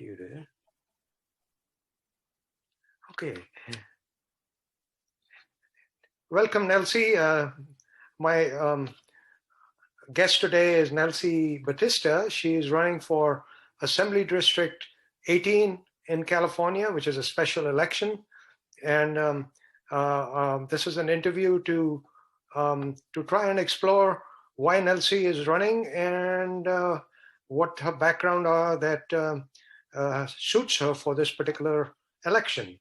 you there. Okay. Welcome, Nelsy. My guest today is Nelsy Batista. She is running for Assembly District 18 in California, which is a special election. And this is an interview to try and explore why Nelsy is running and what her background are that suits her for this particular election.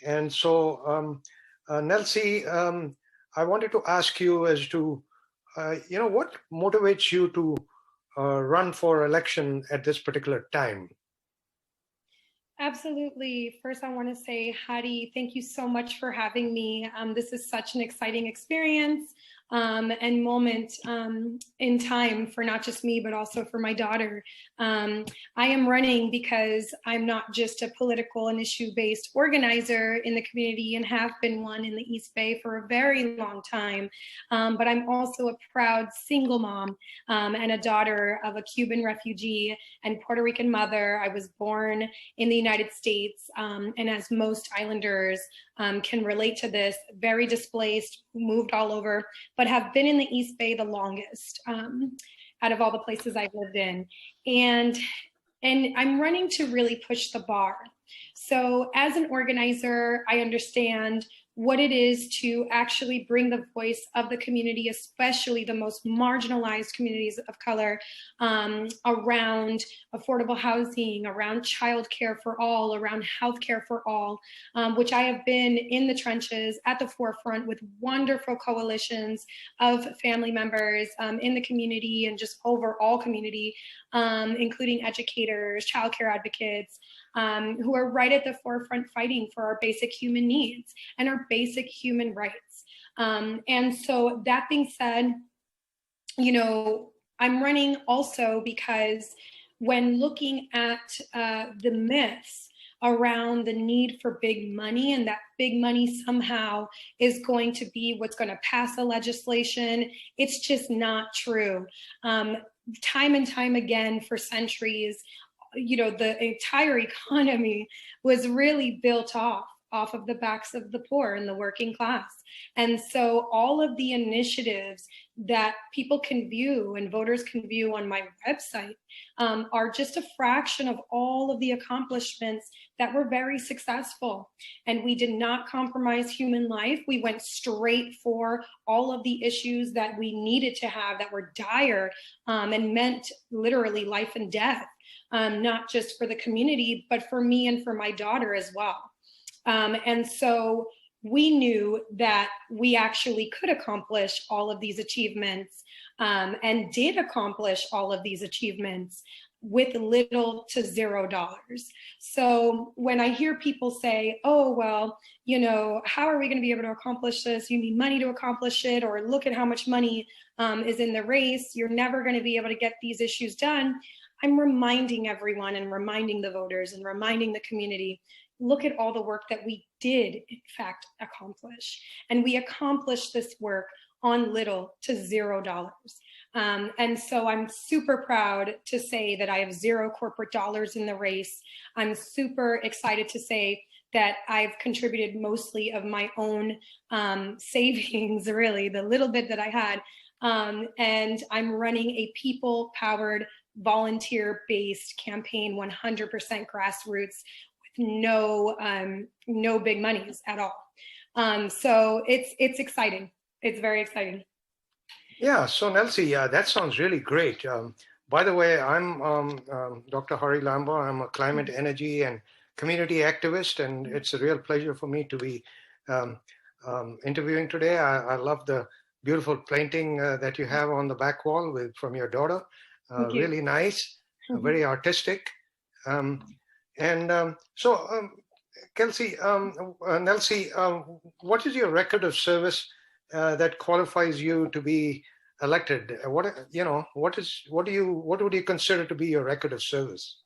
And so, Nelsy, I wanted to ask you as to, what motivates you to run for election at this particular time? Absolutely. First, I want to say, Hadi, thank you so much for having me. This is such an exciting experience and moment in time for not just me, but also for my daughter. I am running because I'm not just a political and issue-based organizer in the community and have been one in the East Bay for a very long time, but I'm also a proud single mom and a daughter of a Cuban refugee and Puerto Rican mother. I was born in the United States, and as most islanders can relate to this, very displaced, moved all over, but have been in the East Bay the longest out of all the places I've lived in. And I'm running to really push the bar. So as an organizer, I understand what it is to actually bring the voice of the community, especially the most marginalized communities of color, around affordable housing, around childcare for all, around healthcare for all, which I have been in the trenches at the forefront with wonderful coalitions of family members in the community and just overall community, including educators, childcare advocates, who are right at the forefront fighting for our basic human needs and our basic human rights. And so that being said, I'm running also because when looking at the myths around the need for big money and that big money somehow is going to be what's going to pass the legislation, it's just not true. Time and time again for centuries, the entire economy was really built off of the backs of the poor and the working class. And so all of the initiatives that people can view and voters can view on my website are just a fraction of all of the accomplishments that were very successful. And we did not compromise human life. We went straight for all of the issues that we needed to have that were dire and meant literally life and death. Not just for the community, but for me and for my daughter as well. And so we knew that we actually could accomplish all of these achievements and did accomplish all of these achievements with little to $0. So when I hear people say, oh, well, how are we going to be able to accomplish this? You need money to accomplish it, or look at how much money is in the race. You're never going to be able to get these issues done. I'm reminding everyone and reminding the voters and reminding the community, look at all the work that we did, in fact, accomplish. And we accomplished this work on little to $0. And so I'm super proud to say that I have $0 corporate dollars in the race. I'm super excited to say that I've contributed mostly of my own savings, really, the little bit that I had. And I'm running a people-powered, volunteer-based campaign, 100% grassroots, with no big monies at all. So it's exciting. It's very exciting. Yeah. So Nelsy, that sounds really great. By the way, I'm Dr. Hari Lamba. I'm a climate, energy, and community activist, and it's a real pleasure for me to be interviewing today. I love the beautiful painting that you have on the back wall from your daughter. Really nice, very artistic. Nelsy, what is your record of service that qualifies you to be elected? What would you consider to be your record of service?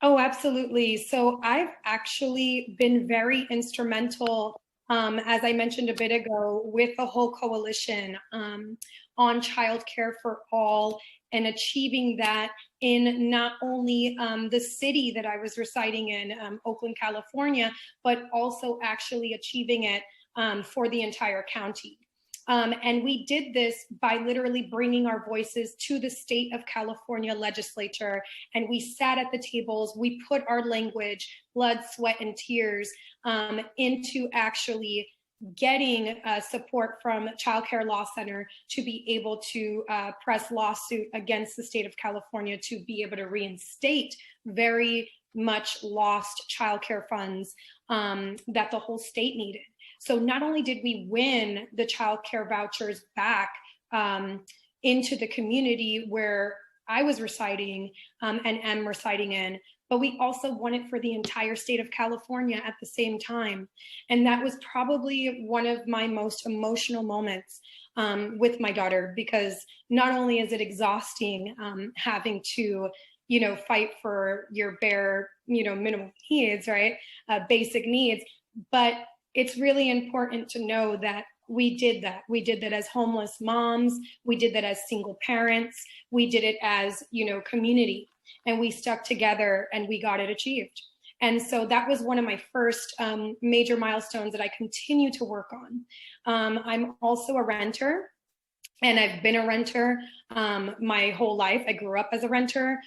Oh, absolutely. So I've actually been very instrumental as I mentioned a bit ago, with the whole coalition on childcare for all, and achieving that in not only the city that I was residing in, Oakland, California, but also actually achieving it for the entire county. And we did this by literally bringing our voices to the state of California legislature, and we sat at the tables, we put our language, blood, sweat, and tears into actually getting support from Child Care Law Center to be able to press lawsuit against the state of California to be able to reinstate very much lost child care funds that the whole state needed. So not only did we win the child care vouchers back into the community where I was residing and am residing in, but we also won it for the entire state of California at the same time. And that was probably one of my most emotional moments with my daughter, because not only is it exhausting having to, fight for your bare, minimum needs, right? Basic needs, but it's really important to know that we did that. We did that as homeless moms. We did that as single parents. We did it as, community. And we stuck together and we got it achieved. And so that was one of my first major milestones that I continue to work on. I'm also a renter, and I've been a renter my whole life. I grew up as a renter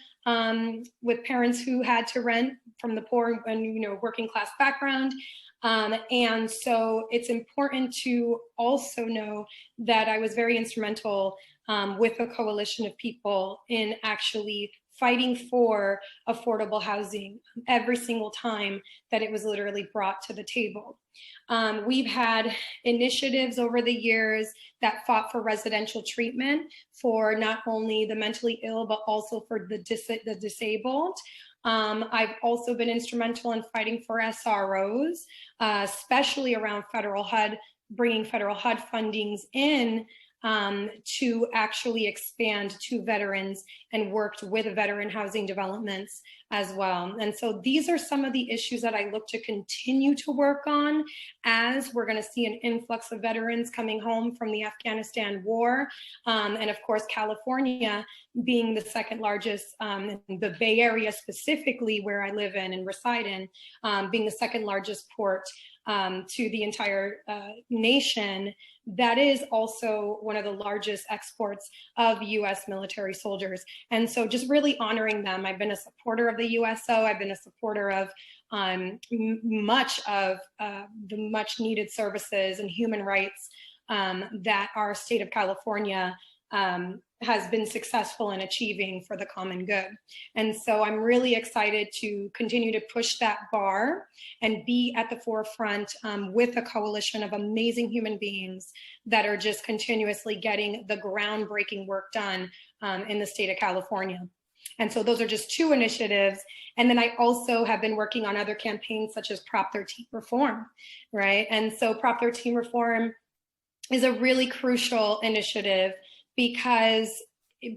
with parents who had to rent from the poor and working class background. And so it's important to also know that I was very instrumental with a coalition of people in actually fighting for affordable housing every single time that it was literally brought to the table. We've had initiatives over the years that fought for residential treatment for not only the mentally ill, but also for the disabled. I've also been instrumental in fighting for SROs, especially around federal HUD, bringing federal HUD fundings in to actually expand to veterans, and worked with veteran housing developments as well. And so these are some of the issues that I look to continue to work on as we're going to see an influx of veterans coming home from the Afghanistan war. And of course, California being the second largest, the Bay Area specifically where I live in and reside in, being the second largest port to the entire nation. That is also one of the largest exports of U.S. military soldiers. And so just really honoring them. I've been a supporter of the USO. I've been a supporter of much of the much needed services and human rights that our state of California has been successful in achieving for the common good. And so I'm really excited to continue to push that bar and be at the forefront with a coalition of amazing human beings that are just continuously getting the groundbreaking work done in the state of California. And so those are just two initiatives. And then I also have been working on other campaigns such as Prop 13 reform, right? And so Prop 13 reform is a really crucial initiative, because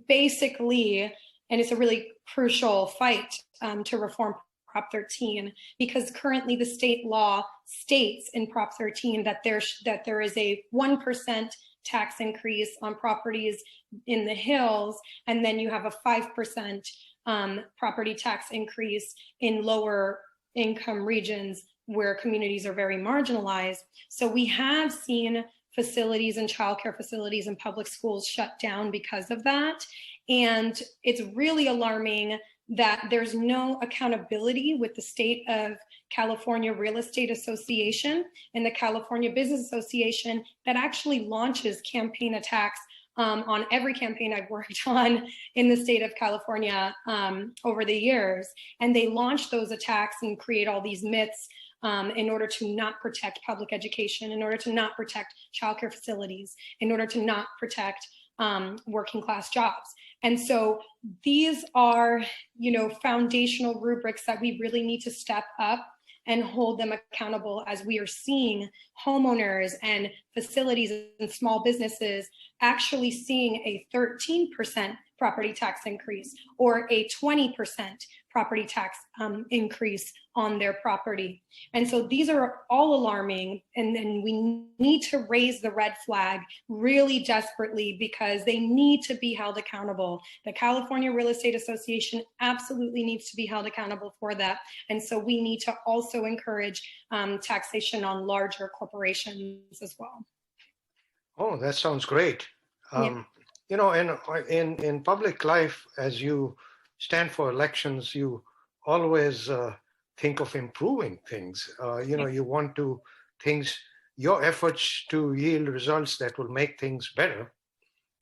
basically, and it's a really crucial fight to reform Prop 13, because currently the state law states in Prop 13 that there is a 1% tax increase on properties in the hills, and then you have a 5% property tax increase in lower income regions where communities are very marginalized. So we have seen facilities and childcare facilities and public schools shut down because of that. And it's really alarming that there's no accountability with the State of California Real Estate Association and the California Business Association that actually launches campaign attacks on every campaign I've worked on in the state of California over the years. And they launch those attacks and create all these myths in order to not protect public education, in order to not protect childcare facilities, in order to not protect working class jobs. And so these are, foundational rubrics that we really need to step up and hold them accountable, as we are seeing homeowners and facilities and small businesses actually seeing a 13% property tax increase or a 20% property tax increase on their property. And so these are all alarming, and then we need to raise the red flag really desperately because they need to be held accountable. The California Real Estate Association absolutely needs to be held accountable for that. And so we need to also encourage taxation on larger corporations as well. Oh, that sounds great. Yeah. You know, in public life, as you stand for elections, you always think of improving things. You know, you want to your efforts to yield results that will make things better.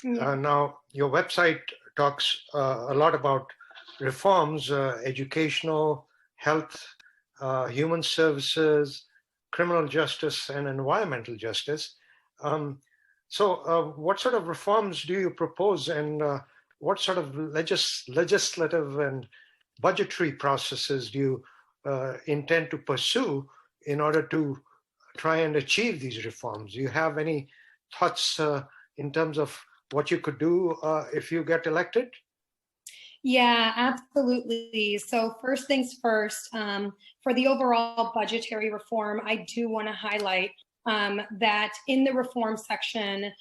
Yeah. Now, your website talks a lot about reforms, educational, health, human services, criminal justice, and environmental justice. So what sort of reforms do you propose, and what sort of legislative and budgetary processes do you intend to pursue in order to try and achieve these reforms? Do you have any thoughts in terms of what you could do if you get elected? Yeah, absolutely. So first things first, for the overall budgetary reform, I do want to highlight that in the reform section,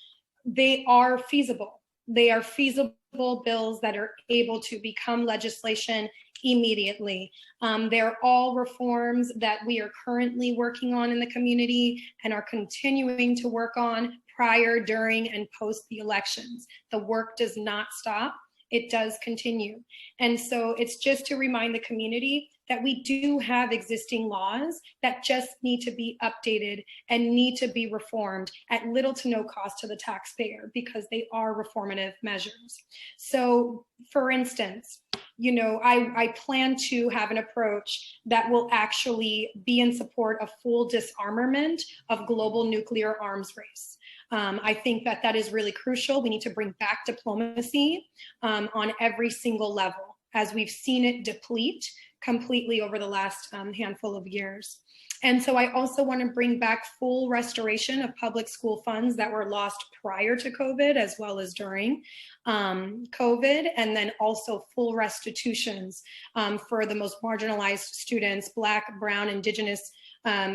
they are feasible. They are feasible bills that are able to become legislation immediately. They're all reforms that we are currently working on in the community and are continuing to work on prior, during, and post the elections. The work does not stop. It does continue. And so it's just to remind the community that we do have existing laws that just need to be updated and need to be reformed at little to no cost to the taxpayer because they are reformative measures. So for instance, you know, I plan to have an approach that will actually be in support of full disarmament of global nuclear arms race. I think that that is really crucial. We need to bring back diplomacy on every single level, as we've seen it deplete completely over the last handful of years. And so I also want to bring back full restoration of public school funds that were lost prior to COVID as well as during COVID, and then also full restitutions for the most marginalized students, Black, Brown, Indigenous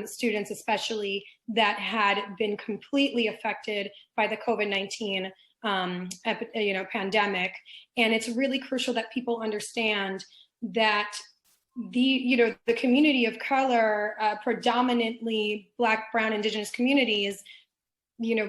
students especially, that had been completely affected by the COVID-19 pandemic. And it's really crucial that people understand that the community of color, predominantly Black, Brown, Indigenous communities,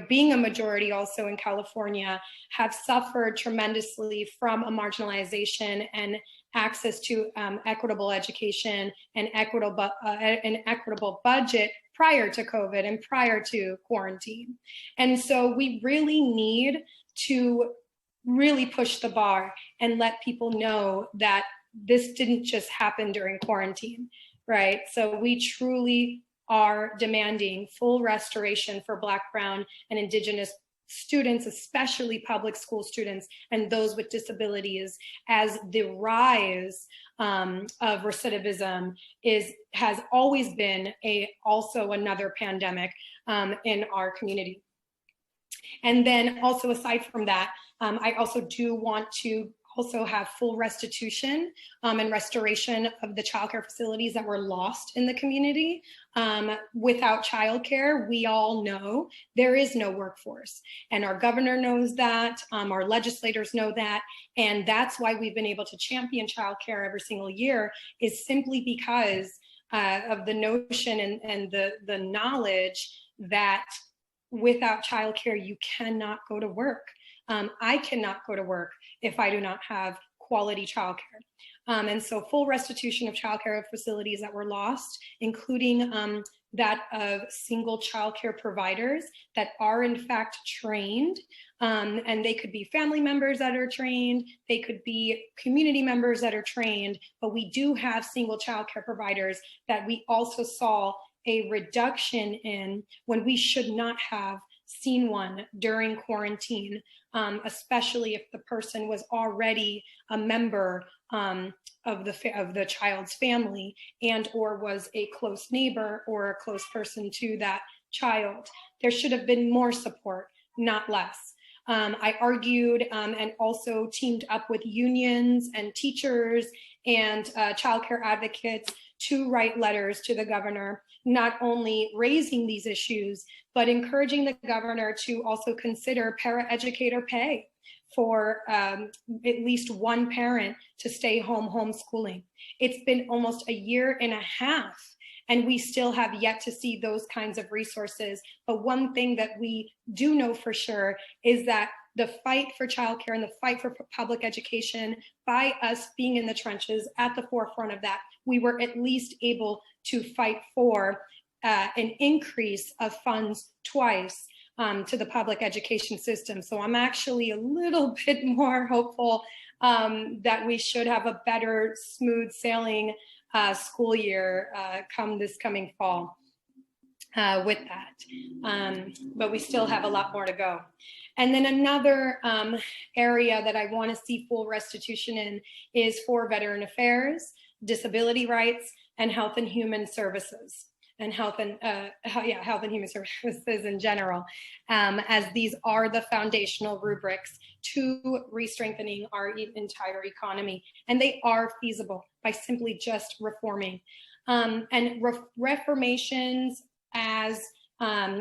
being a majority also in California, have suffered tremendously from a marginalization and access to equitable education and an equitable budget prior to COVID and prior to quarantine. And so we really need to really push the bar and let people know that this didn't just happen during quarantine, right? So we truly are demanding full restoration for Black, Brown, and Indigenous students, especially public school students and those with disabilities, as the rise of recidivism has always been also another pandemic in our community. And then also aside from that, I also do want to also have full restitution and restoration of the childcare facilities that were lost in the community. Without childcare, we all know there is no workforce. And our governor knows that, our legislators know that, and that's why we've been able to champion childcare every single year, is simply because of the notion and the knowledge that without childcare, you cannot go to work. I cannot go to work if I do not have quality childcare. And so full restitution of childcare facilities that were lost, including that of single childcare providers that are in fact trained. And they could be family members that are trained, they could be community members that are trained, but we do have single childcare providers that we also saw a reduction in when we should not have seen one during quarantine, especially if the person was already a member of the child's family and or was a close neighbor or a close person to that child. There should have been more support, not less. I argued and also teamed up with unions and teachers and childcare advocates to write letters to the governor, not only raising these issues, but encouraging the governor to also consider paraeducator pay for at least one parent to stay home homeschooling. It's been almost a year and a half, and we still have yet to see those kinds of resources. But one thing that we do know for sure is that the fight for childcare and the fight for public education, by us being in the trenches at the forefront of that, we were at least able to fight for an increase of funds twice to the public education system. So I'm actually a little bit more hopeful that we should have a better smooth sailing school year come this coming fall with that. But we still have a lot more to go. And then another area that I want to see full restitution in is for veteran affairs, disability rights, and health and human services. And health and human services in general, as these are the foundational rubrics to re-strengthening our entire economy. And they are feasible by simply just reforming. And reformations as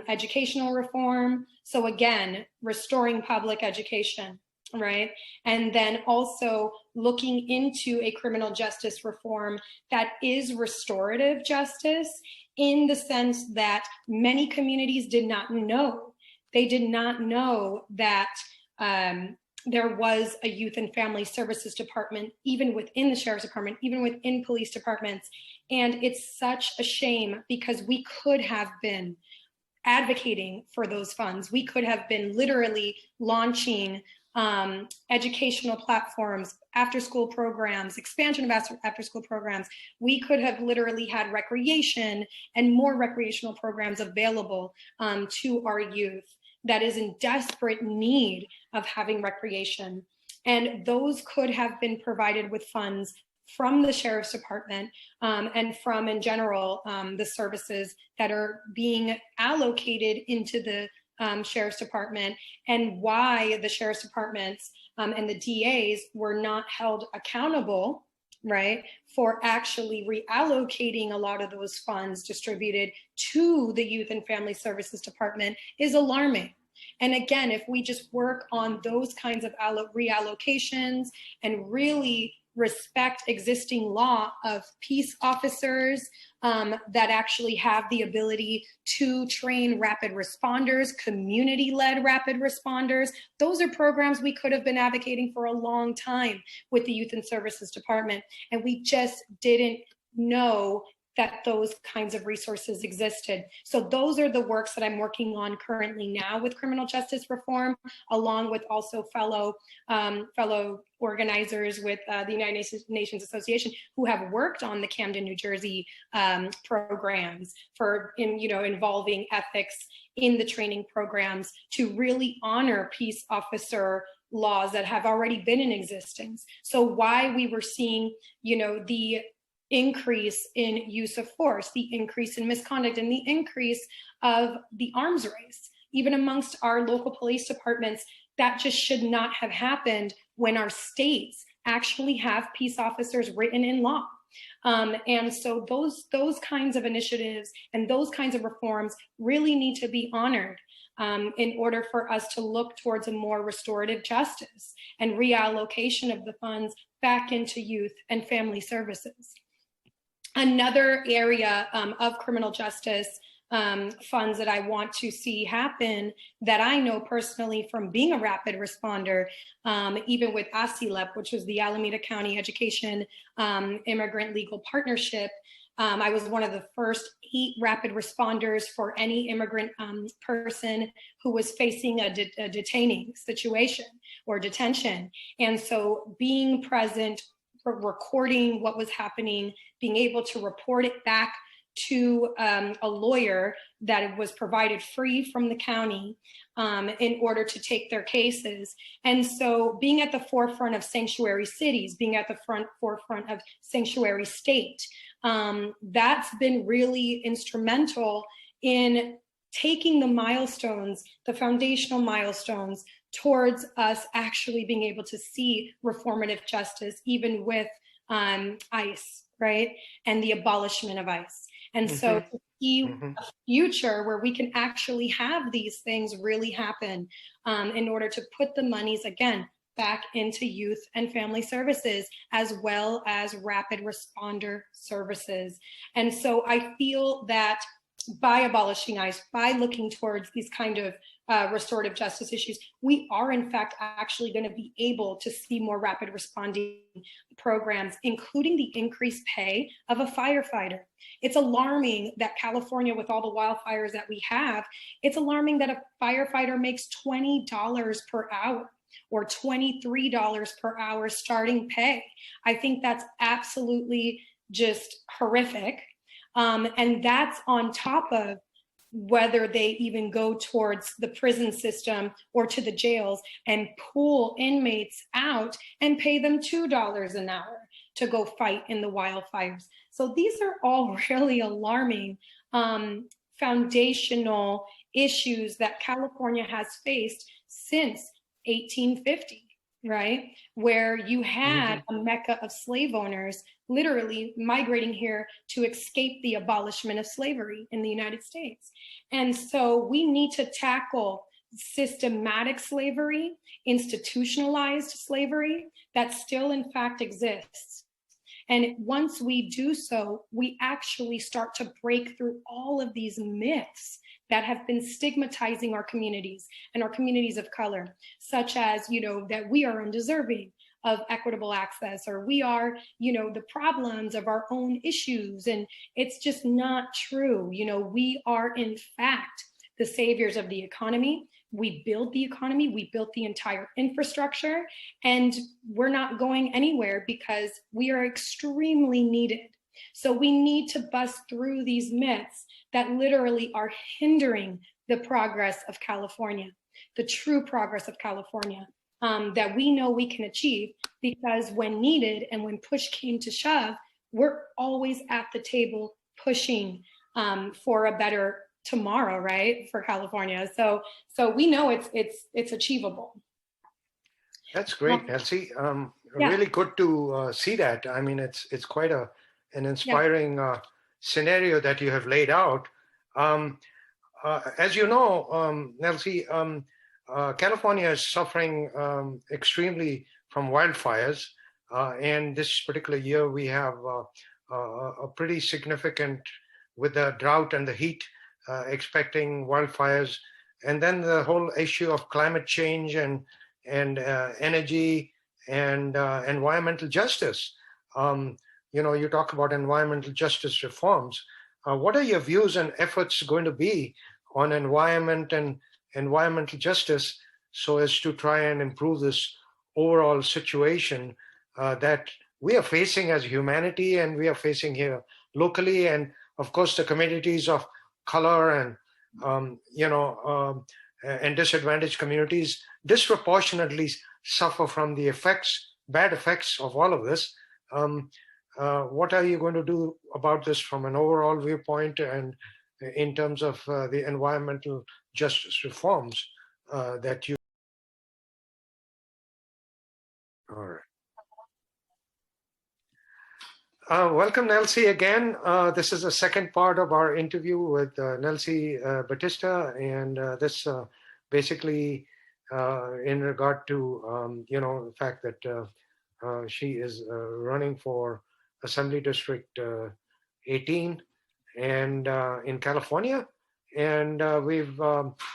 educational reform. So again, restoring public education, right? And then also looking into a criminal justice reform that is restorative justice, in the sense that many communities did not know. They did not know that there was a youth and family services department, even within the sheriff's department, even within police departments. And it's such a shame, because we could have been advocating for those funds. We could have been literally launching educational platforms, after-school programs, expansion of after-school programs. We could have literally had recreation and more recreational programs available to our youth that is in desperate need of having recreation. And those could have been provided with funds from the sheriff's department and from, in general, the services that are being allocated into the sheriff's department, and why the sheriff's departments and the DAs were not held accountable, right, for actually reallocating a lot of those funds distributed to the youth and family services department is alarming. And again, if we just work on those kinds of reallocations and really respect existing law of peace officers that actually have the ability to train rapid responders, community-led rapid responders. Those are programs we could have been advocating for a long time with the Youth and Services Department, and we just didn't know that those kinds of resources existed. So those are the works that I'm working on currently now with criminal justice reform, along with also fellow organizers with the United Nations Association who have worked on the Camden, New Jersey programs involving ethics in the training programs to really honor peace officer laws that have already been in existence. So why we were seeing, the increase in use of force, the increase in misconduct, and the increase of the arms race, even amongst our local police departments, that just should not have happened when our states actually have peace officers written in law. And so those kinds of initiatives and those kinds of reforms really need to be honored in order for us to look towards a more restorative justice and reallocation of the funds back into youth and family services. Another area of criminal justice funds that I want to see happen, that I know personally from being a rapid responder, even with ASILEP, which was the Alameda County Education Immigrant Legal Partnership. I was one of the first 8 rapid responders for any immigrant person who was facing a detaining situation or detention. And so being present, recording what was happening, being able to report it back to a lawyer that was provided free from the county in order to take their cases. And so being at the forefront of sanctuary cities, being at the forefront of sanctuary state, that's been really instrumental in taking the milestones, the foundational milestones, towards us actually being able to see reformative justice, even with ICE, right? And the abolishment of ICE. And so to see a future where we can actually have these things really happen in order to put the monies, again, back into youth and family services, as well as rapid responder services. And so I feel that by abolishing ICE, by looking towards these kind of restorative justice issues, we are in fact actually going to be able to see more rapid responding programs, including the increased pay of a firefighter. It's alarming that California, with all the wildfires that we have, it's alarming that a firefighter makes $20 per hour or $23 per hour starting pay. I think that's absolutely just horrific. And that's on top of whether they even go towards the prison system or to the jails and pull inmates out and pay them $2 an hour to go fight in the wildfires. So these are all really alarming foundational issues that California has faced since 1850. Right? Where you had a mecca of slave owners literally migrating here to escape the abolishment of slavery in the United States. And so we need to tackle systematic slavery, institutionalized slavery that still in fact exists. And once we do so, we actually start to break through all of these myths that have been stigmatizing our communities and our communities of color, such as, that we are undeserving of equitable access, or we are, the problems of our own issues. And it's just not true. We are in fact the saviors of the economy. We build the economy, we built the entire infrastructure, and we're not going anywhere because we are extremely needed. So we need to bust through these myths that literally are hindering the progress of California, the true progress of California, that we know we can achieve, because when needed and when push came to shove, we're always at the table pushing for a better tomorrow, right, for California. So we know it's achievable. That's great, Nelsy. Really good to see that. I mean, it's quite an inspiring scenario that you have laid out. As you know, Nelsy, California is suffering extremely from wildfires. And this particular year, we have a pretty significant, with the drought and the heat, expecting wildfires. And then the whole issue of climate change and energy and environmental justice. You talk about environmental justice reforms. What are your views and efforts going to be on environment and environmental justice so as to try and improve this overall situation that we are facing as humanity and we are facing here locally, and of course the communities of color and and disadvantaged communities disproportionately suffer from the bad effects of all of this. What are you going to do about this from an overall viewpoint and in terms of the environmental justice reforms that you... All right. Welcome, Nelsy, again. This is the second part of our interview with Nelsy Batista, and this basically in regard to the fact that she is running for Assembly District 18 and in California. And we've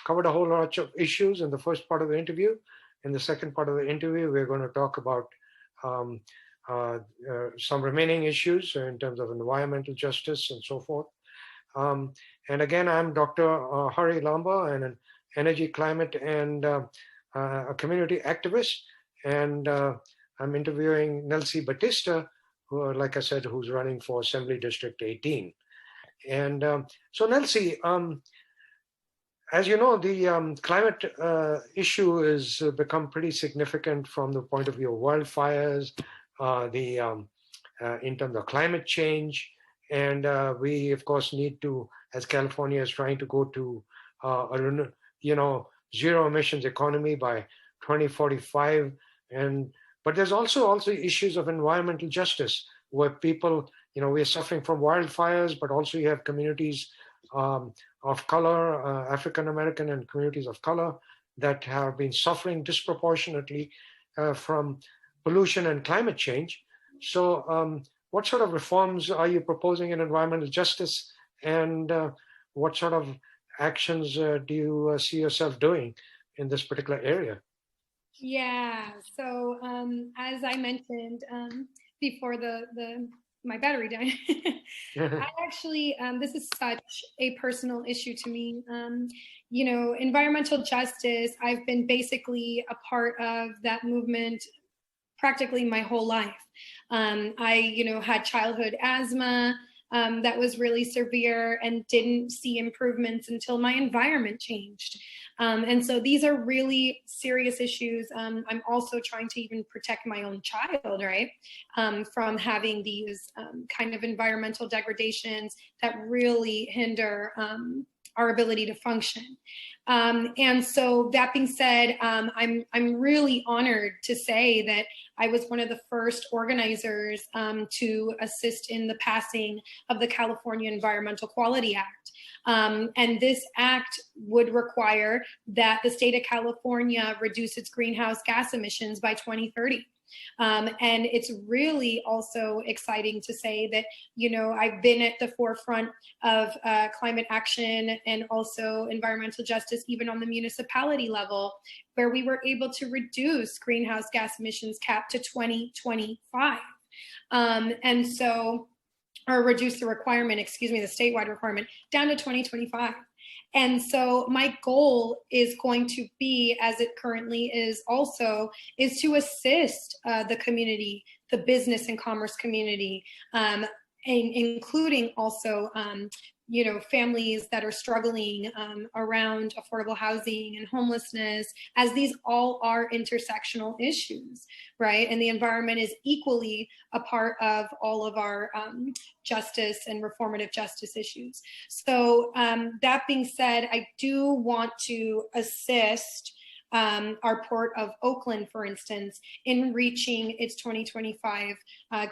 covered a whole lot of issues in the first part of the interview. In the second part of the interview, we're going to talk about some remaining issues in terms of environmental justice and so forth. And again, I'm Dr. Hari Lamba, and an energy, climate, and a community activist. And I'm interviewing Nelsy Batista, who, like I said, who's running for Assembly District 18. And so, Nelsy, as you know, the climate issue has become pretty significant from the point of view of wildfires, in terms of climate change. And we, of course, need to, as California is trying to go to, zero emissions economy by 2045. But there's also issues of environmental justice, where people, we're suffering from wildfires, but also you have communities of color, African American and communities of color, that have been suffering disproportionately from pollution and climate change. So what sort of reforms are you proposing in environmental justice, and what sort of actions do you see yourself doing in this particular area? Yeah, so as I mentioned before my battery died, I actually, this is such a personal issue to me. Environmental justice, I've been basically a part of that movement practically my whole life. I, had childhood asthma that was really severe and didn't see improvements until my environment changed. And so these are really serious issues. I'm also trying to even protect my own child, right, from having these kind of environmental degradations that really hinder our ability to function. And so that being said, I'm really honored to say that I was one of the first organizers to assist in the passing of the California Environmental Quality Act. And this act would require that the state of California reduce its greenhouse gas emissions by 2030. And it's really also exciting to say that, I've been at the forefront of climate action and also environmental justice, even on the municipality level, where we were able to reduce greenhouse gas emissions cap to 2025. And so, or reduce the requirement, the statewide requirement down to 2025. And so my goal is going to be, as it currently is also, is to assist the community, the business and commerce community, and including also, families that are struggling around affordable housing and homelessness, as these all are intersectional issues, right? And the environment is equally a part of all of our justice and reformative justice issues. So that being said, I do want to assist our Port of Oakland, for instance, in reaching its 2025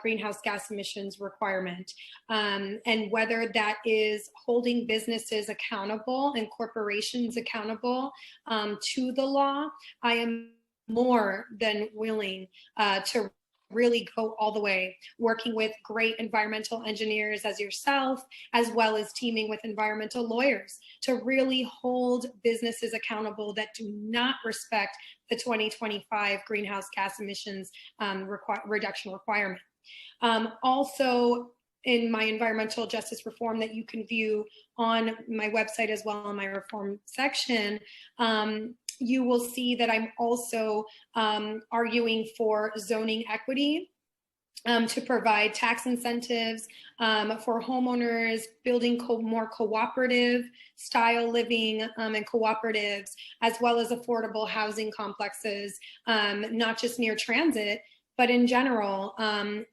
greenhouse gas emissions requirement. And whether that is holding businesses accountable and corporations accountable to the law, I am more than willing to really go all the way, working with great environmental engineers as yourself, as well as teaming with environmental lawyers to really hold businesses accountable that do not respect the 2025 greenhouse gas emissions reduction requirement. Also, in my environmental justice reform that you can view on my website as well in my reform section, you will see that I'm also arguing for zoning equity to provide tax incentives for homeowners, building more cooperative style living and cooperatives, as well as affordable housing complexes, not just near transit, but in general,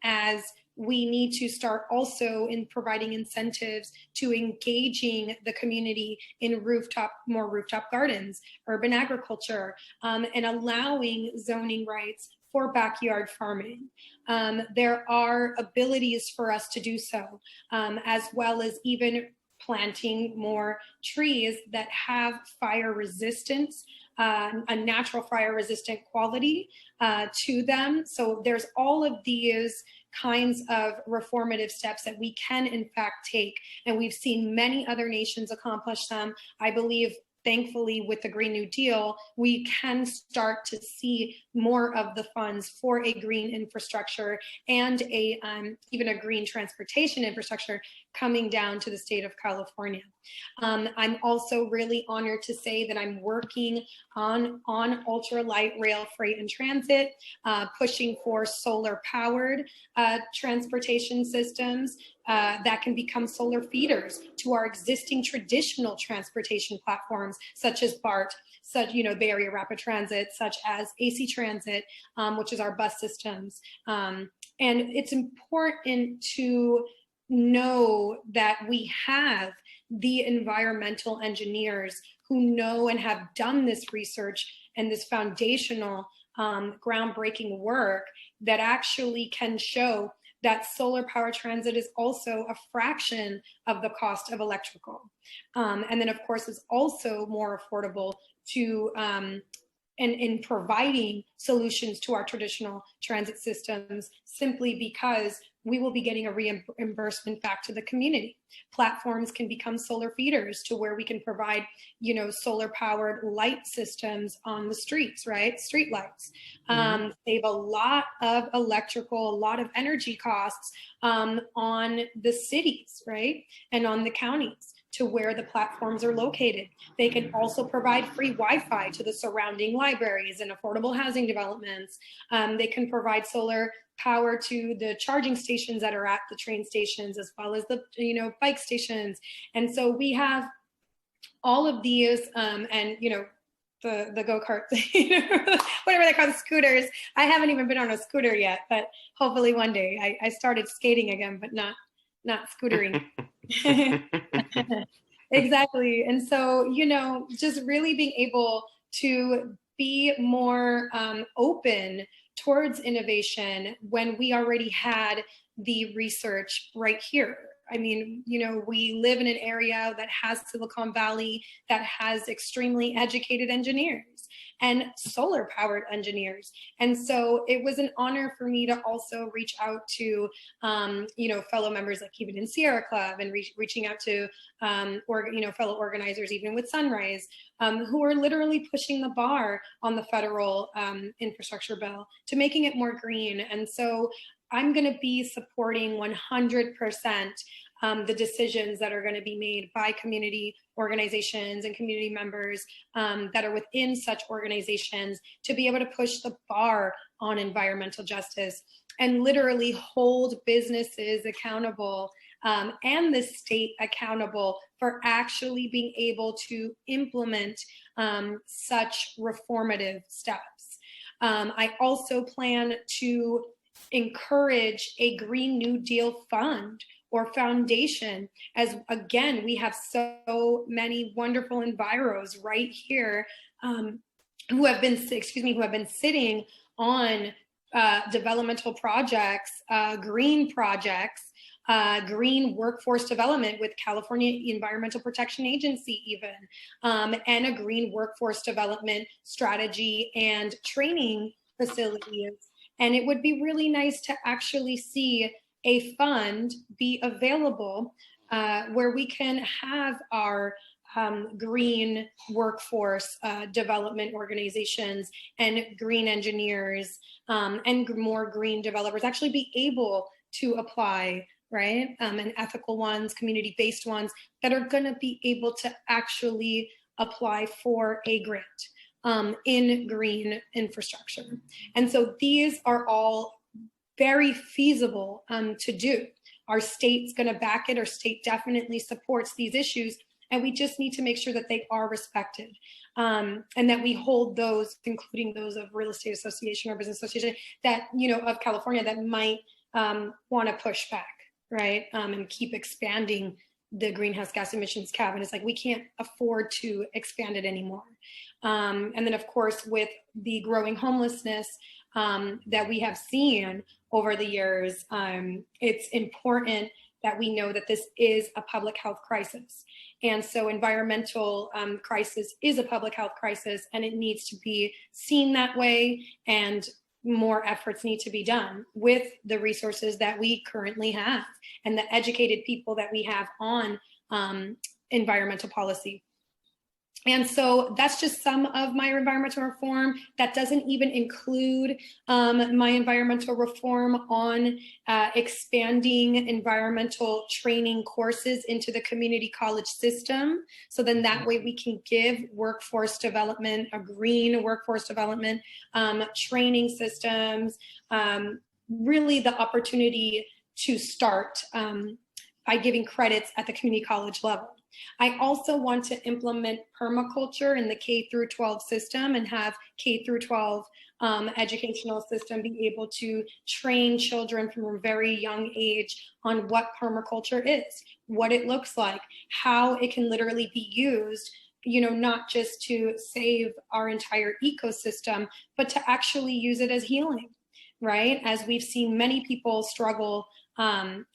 as we need to start also in providing incentives to engaging the community in more rooftop gardens, urban agriculture, and allowing zoning rights for backyard farming. There are abilities for us to do so, as well as even planting more trees that have fire resistance, a natural fire resistant quality to them. So there's all of these kinds of reformative steps that we can in fact take, and we've seen many other nations accomplish them. I believe, thankfully, with the Green New Deal, we can start to see more of the funds for a green infrastructure and even a green transportation infrastructure coming down to the state of California. I'm also really honored to say that I'm working on ultralight rail, freight, and transit, pushing for solar-powered transportation systems that can become solar feeders to our existing traditional transportation platforms, such as BART, Bay Area Rapid Transit, such as AC Transit, which is our bus systems. And it's important to know that we have the environmental engineers who know and have done this research and this foundational groundbreaking work that actually can show that solar power transit is also a fraction of the cost of electrical. And then, of course, is also more affordable to in providing solutions to our traditional transit systems, simply because we will be getting a reimbursement back to the community. Platforms can become solar feeders to where we can provide, solar powered light systems on the streets, right? Street lights. Save a lot of electrical, a lot of energy costs on the cities, right? And on the counties, to where the platforms are located. They can also provide free Wi-Fi to the surrounding libraries and affordable housing developments. They can provide solar power to the charging stations that are at the train stations, as well as the bike stations. And so we have all of these, and the go-karts, whatever they call the scooters. I haven't even been on a scooter yet, but hopefully one day. I started skating again, but not scootering. Exactly. And so, just really being able to be more open towards innovation when we already had the research right here. I mean, we live in an area that has Silicon Valley, that has extremely educated engineers and solar powered engineers. And so it was an honor for me to also reach out to, fellow members like even in Sierra Club, and reaching out to, fellow organizers, even with Sunrise, who are literally pushing the bar on the federal infrastructure bill to making it more green. And so I'm going to be supporting 100% the decisions that are going to be made by community organizations and community members that are within such organizations to be able to push the bar on environmental justice and literally hold businesses accountable and the state accountable for actually being able to implement such reformative steps. I also plan to encourage a Green New Deal fund or foundation, as again, we have so many wonderful enviros right here who have been sitting on developmental projects, green projects, green workforce development with California Environmental Protection Agency even, and a green workforce development strategy and training facilities. And it would be really nice to actually see a fund be available where we can have our green workforce development organizations and green engineers and more green developers actually be able to apply, right? And ethical ones, community-based ones that are going to be able to actually apply for a grant in green infrastructure. And so these are all very feasible to do. Our state's going to back it. Our state definitely supports these issues, and we just need to make sure that they are respected, and that we hold those, including those of real estate association or business association that, of California, that might want to push back, right? And keep expanding the greenhouse gas emissions cap. And it's like, we can't afford to expand it anymore. And then, of course, with the growing homelessness that we have seen over the years, it's important that we know that this is a public health crisis. And so environmental crisis is a public health crisis, and it needs to be seen that way, and more efforts need to be done with the resources that we currently have and the educated people that we have on environmental policy. And so that's just some of my environmental reform. That doesn't even include my environmental reform on expanding environmental training courses into the community college system. So then that way we can give workforce development, a green workforce development, training systems, really the opportunity to start by giving credits at the community college level. I also want to implement permaculture in the K through 12 system and have K through 12 educational system be able to train children from a very young age on what permaculture is, what it looks like, how it can literally be used, not just to save our entire ecosystem, but to actually use it as healing, right? As we've seen many people struggle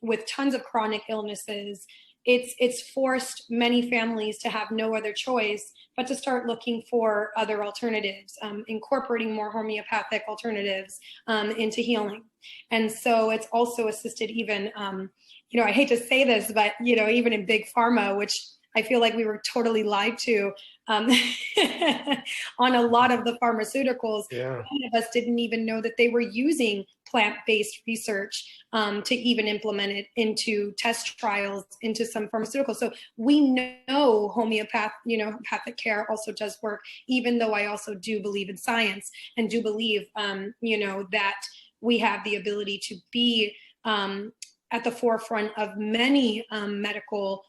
with tons of chronic illnesses, it's forced many families to have no other choice but to start looking for other alternatives, incorporating more homeopathic alternatives into healing. And so it's also assisted even, I hate to say this, but, even in big pharma, which I feel like we were totally lied to on a lot of the pharmaceuticals. Yeah. Many of us didn't even know that they were using plant-based research to even implement it into test trials into some pharmaceuticals. So we know homeopathic care also does work, even though I also do believe in science and do believe, that we have the ability to be at the forefront of many medical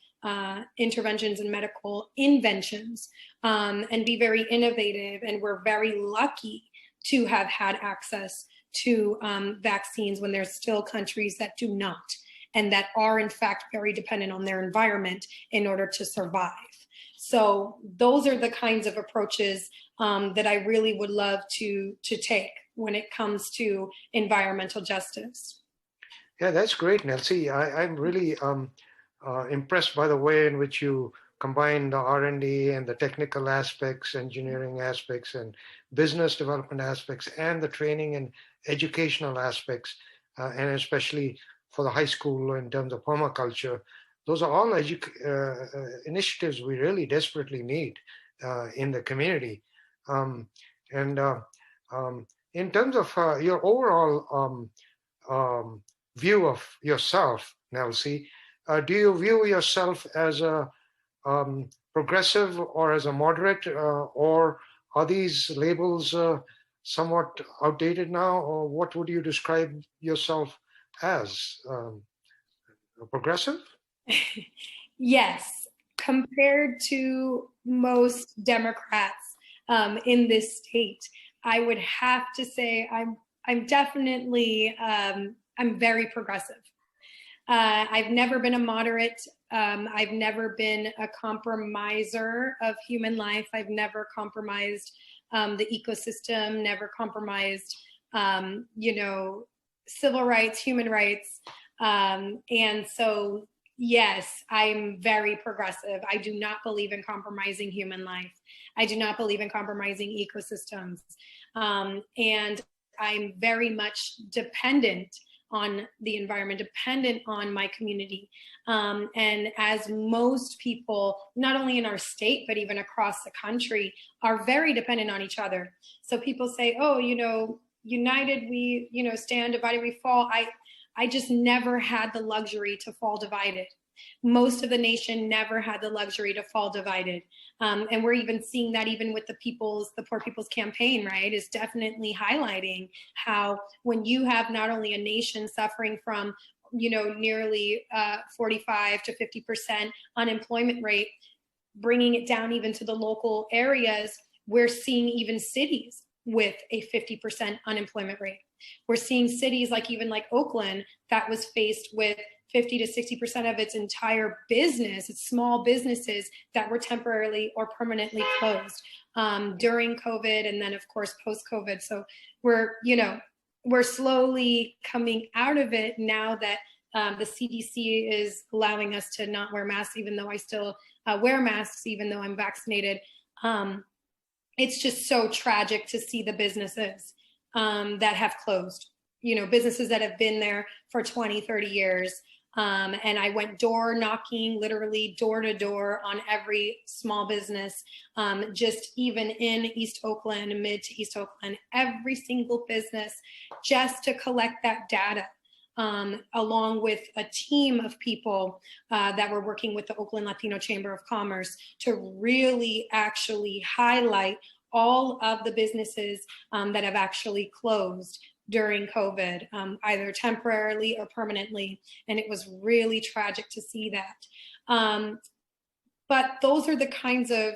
interventions and medical inventions, and be very innovative. And we're very lucky to have had access to vaccines when there's still countries that do not, and that are in fact very dependent on their environment in order to survive. So those are the kinds of approaches that I really would love to take when it comes to environmental justice. Yeah, that's great, Nelsy. I'm really impressed by the way in which you combine the R&D and the technical aspects, engineering aspects, and business development aspects, and the training and educational aspects, and especially for the high school in terms of permaculture. Those are all initiatives we really desperately need in the community. And in terms of your overall view of yourself, Nelsy, do you view yourself as a progressive or as a moderate, or are these labels somewhat outdated now, or what would you describe yourself as? Progressive? Yes, compared to most Democrats in this state, I would have to say I'm definitely I'm very progressive. I've never been a moderate. I've never been a compromiser of human life. I've never compromised the ecosystem, never compromised, civil rights, human rights. And so, yes, I'm very progressive. I do not believe in compromising human life. I do not believe in compromising ecosystems. And I'm very much dependent on the environment, dependent on my community. And as most people, not only in our state, but even across the country, are very dependent on each other. So people say, oh, united we, stand, divided we fall. I just never had the luxury to fall divided. Most of the nation never had the luxury to fall divided. And we're even seeing that even with the Poor People's Campaign, right, is definitely highlighting how when you have not only a nation suffering from, nearly 45 to 50% unemployment rate, bringing it down even to the local areas, we're seeing even cities with a 50% unemployment rate. We're seeing cities like Oakland that was faced with 50 to 60% of its entire business, its small businesses that were temporarily or permanently closed during COVID, and then of course post-COVID. So we're slowly coming out of it now that the CDC is allowing us to not wear masks, even though I still wear masks, even though I'm vaccinated. It's just so tragic to see the businesses that have closed, businesses that have been there for 20, 30 years. And I went door knocking, literally door to door on every small business, just even in East Oakland, mid to East Oakland, every single business, just to collect that data, along with a team of people that were working with the Oakland Latino Chamber of Commerce to really actually highlight all of the businesses that have actually closed during COVID, either temporarily or permanently. And it was really tragic to see that. But those are the kinds of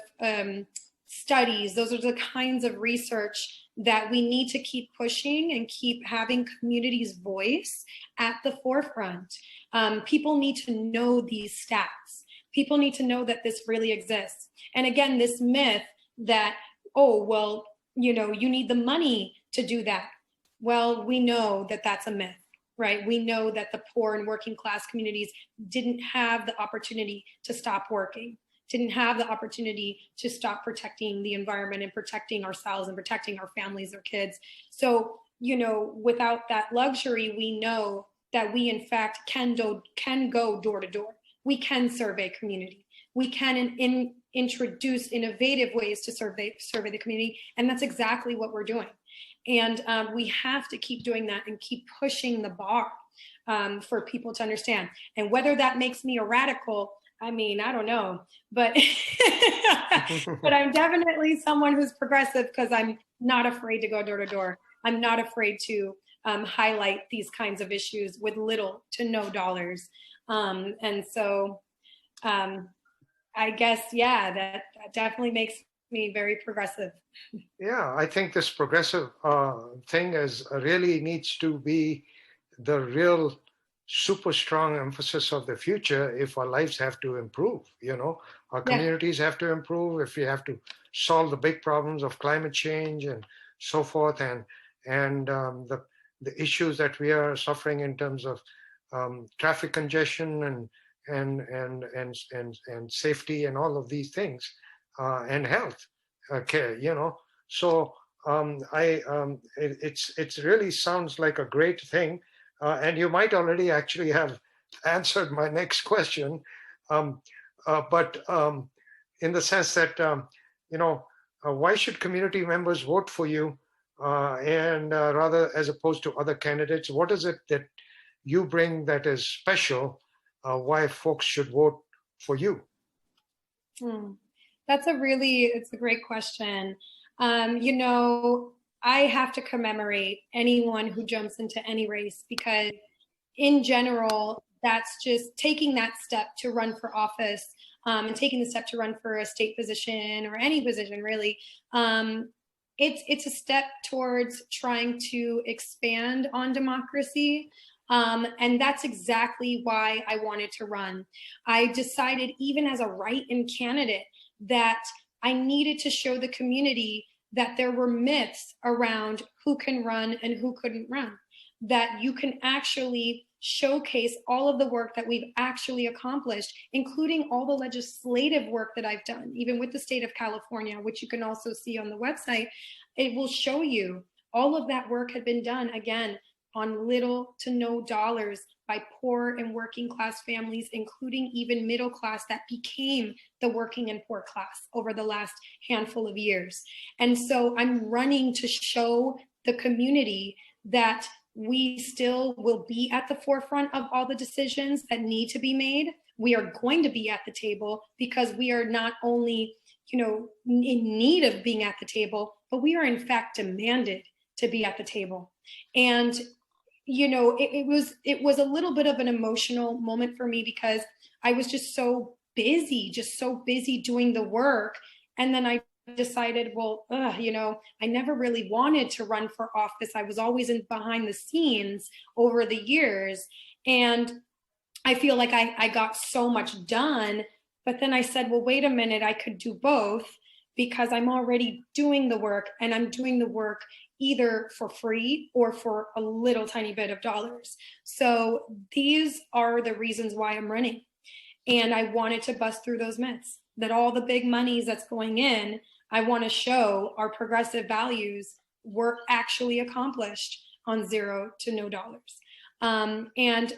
studies. Those are the kinds of research that we need to keep pushing and keep having community's voice at the forefront. People need to know these stats. People need to know that this really exists. And again, this myth that, oh, well, you know, you need the money to do that. Well, we know that that's a myth, right? We know that the poor and working class communities didn't have the opportunity to stop working, didn't have the opportunity to stop protecting the environment and protecting ourselves and protecting our families, our kids. So, you know, without that luxury, we know that we in fact can go door to door. We can survey community. We can introduce innovative ways to survey the community. And that's exactly what we're doing. And we have to keep doing that and keep pushing the bar for people to understand. And whether that makes me a radical, I mean, I don't know, but but I'm definitely someone who's progressive because I'm not afraid to go door to door. I'm not afraid to highlight these kinds of issues with little to no dollars. And so I guess, yeah, that definitely makes me very progressive. Yeah, I think this progressive thing is really needs to be the real super strong emphasis of the future if our lives have to improve. You know, our communities have to improve if we have to solve the big problems of climate change and so forth, and the issues that we are suffering in terms of traffic congestion and safety and all of these things, and health care. You know, so it really sounds like a great thing. And you might already actually have answered my next question, but in the sense that, you know, why should community members vote for you and rather as opposed to other candidates? What is it that you bring that is special? Why folks should vote for you? It's a great question. You know, I have to commemorate anyone who jumps into any race because in general, that's just taking that step to run for office and taking the step to run for a state position or any position really. It's a step towards trying to expand on democracy. And that's exactly why I wanted to run. I decided even as a write-in candidate that I needed to show the community that there were myths around who can run and who couldn't run, that you can actually showcase all of the work that we've actually accomplished, including all the legislative work that I've done, even with the state of California, which you can also see on the website. It will show you all of that work had been done, again, on little to no dollars by poor and working class families, including even middle class that became the working and poor class over the last handful of years. And so I'm running to show the community that we still will be at the forefront of all the decisions that need to be made. We are going to be at the table because we are not only, you know, in need of being at the table, but we are in fact demanded to be at the table. And you know, it was a little bit of an emotional moment for me because I was just so busy doing the work. And then I decided, well, you know, I never really wanted to run for office. I was always behind the scenes over the years. And I feel like I got so much done. But then I said, well, wait a minute, I could do both because I'm already doing the work and I'm doing the work either for free or for a little tiny bit of dollars. So these are the reasons why I'm running. And I wanted to bust through those myths that all the big monies that's going in, I want to show our progressive values were actually accomplished on $0 to no dollars. And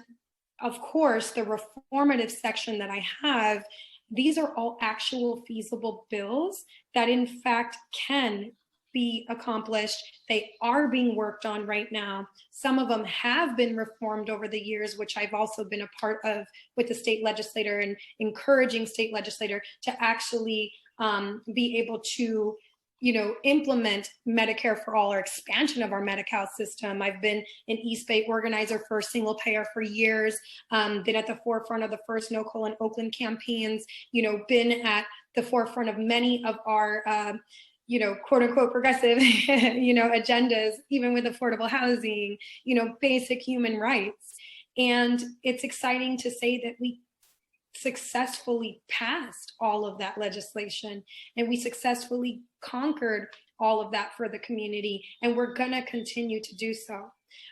of course, the reformative section that I have, these are all actual feasible bills that in fact can be accomplished. They are being worked on right now. Some of them have been reformed over the years, which I've also been a part of with the state legislator and encouraging state legislator to actually be able to, you know, implement Medicare for all or expansion of our Medi-Cal system. I've been an East Bay organizer for single payer for years, been at the forefront of the first No Coal in Oakland campaigns, you know, been at the forefront of many of our, quote unquote progressive, agendas, even with affordable housing, basic human rights. And it's exciting to say that we successfully passed all of that legislation, and we successfully conquered all of that for the community, and we're gonna continue to do so.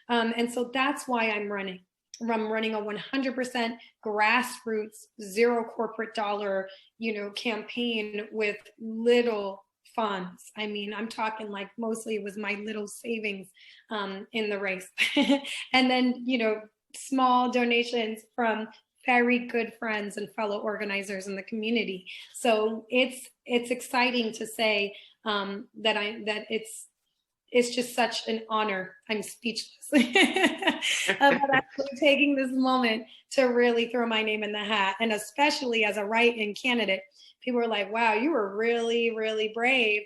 And so that's why I'm running. I'm running a 100% grassroots, zero corporate dollar, campaign with little funds. I mean, I'm talking like mostly it was my little savings in the race. And then, small donations from very good friends and fellow organizers in the community. So it's exciting to say that it's just such an honor. I'm speechless about actually taking this moment to really throw my name in the hat, and especially as a write-in candidate. People were like, wow, you were really, really brave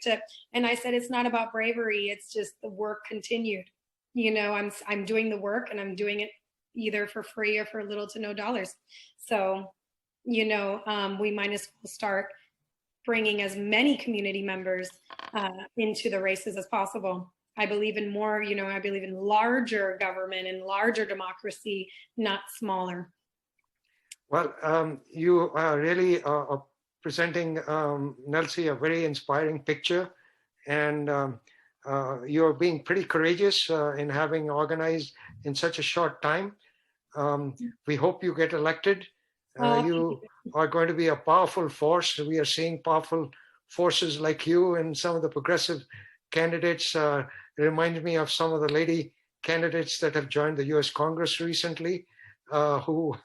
and I said, it's not about bravery. It's just the work continued. I'm doing the work, and I'm doing it either for free or for little to no dollars. So, we might as well start bringing as many community members into the races as possible. I believe in more, I believe in larger government and larger democracy, not smaller. Well, you are really presenting, Nelsy, a very inspiring picture, and you're being pretty courageous in having organized in such a short time. We hope you get elected. You are going to be a powerful force. We are seeing powerful forces like you and some of the progressive candidates. It reminds me of some of the lady candidates that have joined the US Congress recently, who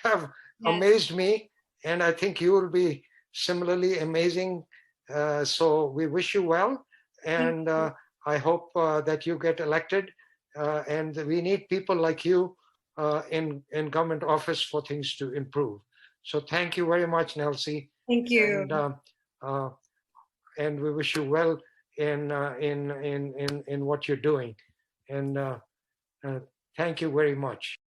have amazed me. And I think you will be similarly amazing. So we wish you well. And I hope that you get elected. And we need people like you in government office for things to improve. So thank you very much, Nelsy. Thank you. And we wish you well in what you're doing. And thank you very much.